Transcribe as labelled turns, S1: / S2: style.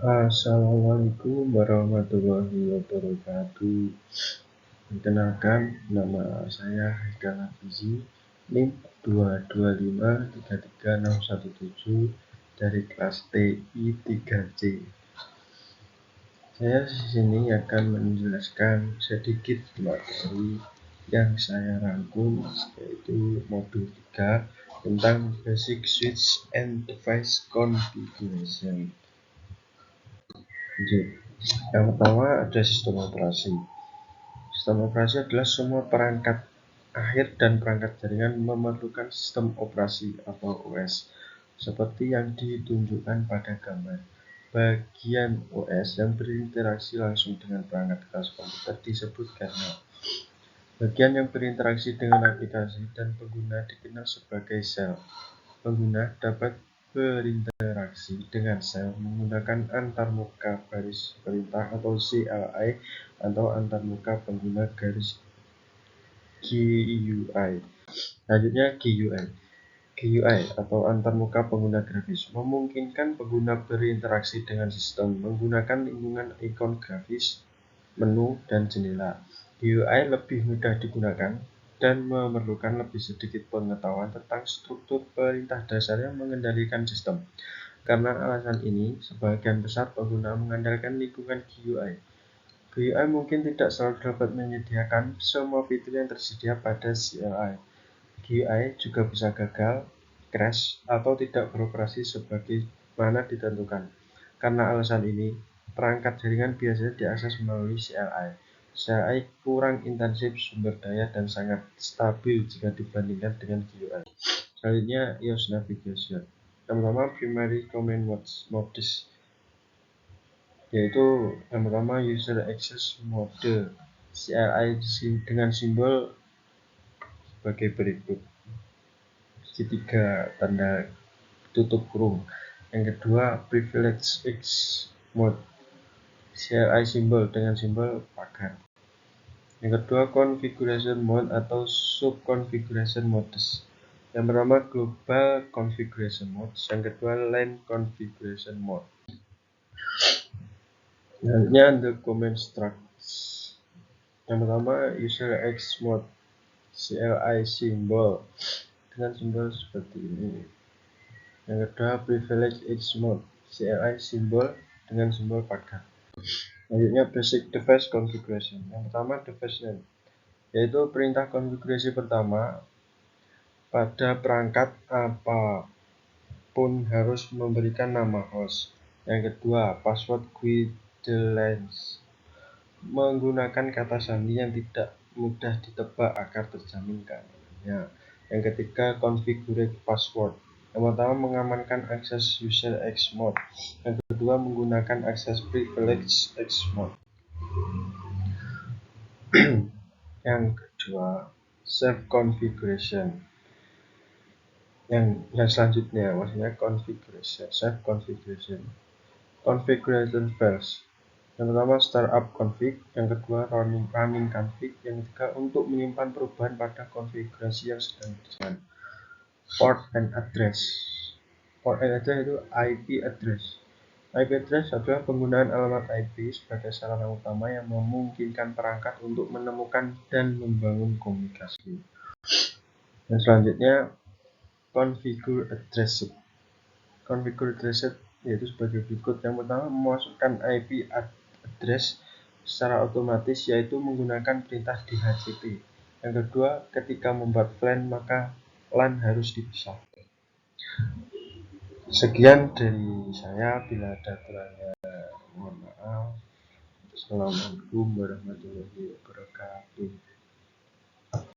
S1: Assalamualaikum warahmatullahi wabarakatuh. Perkenalkan, nama saya Haikal Hafizi, NIM 225333617 dari kelas TI 3C. Saya di sini akan menjelaskan sedikit materi yang saya rangkum, yaitu modul 3 tentang Basic Switch and Device Configuration. Yang pertama ada sistem operasi. Sistem operasi adalah semua perangkat akhir dan perangkat jaringan memerlukan sistem operasi atau OS, seperti yang ditunjukkan pada gambar. Bagian OS yang berinteraksi langsung dengan perangkat keras komputer disebut kernel. Bagian yang berinteraksi dengan aplikasi dan pengguna dikenal sebagai sel. Pengguna dapat berinteraksi dengan sel menggunakan antarmuka baris perintah atau CLI atau antarmuka pengguna garis GUI. Selanjutnya GUI. GUI atau antarmuka pengguna grafis memungkinkan pengguna berinteraksi dengan sistem menggunakan lingkungan ikon grafis, menu, dan jendela. GUI lebih mudah digunakan dan memerlukan lebih sedikit pengetahuan tentang struktur perintah dasar yang mengendalikan sistem. Karena alasan ini, sebagian besar pengguna mengandalkan lingkungan GUI. GUI mungkin tidak selalu dapat menyediakan semua fitur yang tersedia pada CLI. GUI juga bisa gagal, crash, atau tidak beroperasi sebagaimana ditentukan. Karena alasan ini, perangkat jaringan biasanya diakses melalui CLI. CLI kurang intensif sumber daya dan sangat stabil jika dibandingkan dengan GUI. Selanjutnya, iOS Navigation. Yang pertama, Primary Command Modes, yaitu yang pertama User Access Mode CLI dengan simbol sebagai berikut: segitiga, tanda tutup kurung. Yang kedua, Privilege X Mode CLI simbol dengan simbol pagar. Yang kedua, Configuration Mode atau Sub-Configuration Modes. Yang pertama, Global Configuration Mode. Yang kedua, LAN Configuration Mode. Selanjutnya, The Command Structs. Yang pertama, User X Mode CLI simbol dengan simbol seperti ini. Yang kedua, Privilege X Mode CLI simbol dengan simbol pagar. Selanjutnya, Basic Device Configuration. Yang pertama, Device Name, yaitu perintah konfigurasi pertama. Pada perangkat apapun harus memberikan nama host. Yang kedua, password guidelines, menggunakan kata sandi yang tidak mudah ditebak agar terjamin keamanannya. Yang ketiga, configure password. Yang pertama, mengamankan akses user X mode. Yang kedua, menggunakan akses privilege X mode. Yang kedua, save configuration. Yang selanjutnya, maksudnya configuration, save configuration. Configuration files. Yang pertama, startup config. Yang kedua, running config. Yang ketiga, untuk menyimpan perubahan pada konfigurasi yang sedang dijalankan. Port and address. Port and address itu IP address. IP address adalah penggunaan alamat IP sebagai sarana utama yang memungkinkan perangkat untuk menemukan dan membangun komunikasi. Dan selanjutnya, configure address. Configure address yaitu sebagai berikut. Yang pertama, memasukkan IP address secara otomatis, yaitu menggunakan perintah DHCP. Yang kedua, ketika membuat LAN maka LAN harus dipisah. Sekian dari saya, bila ada kurangnya mohon maaf. Assalamualaikum warahmatullahi wabarakatuh.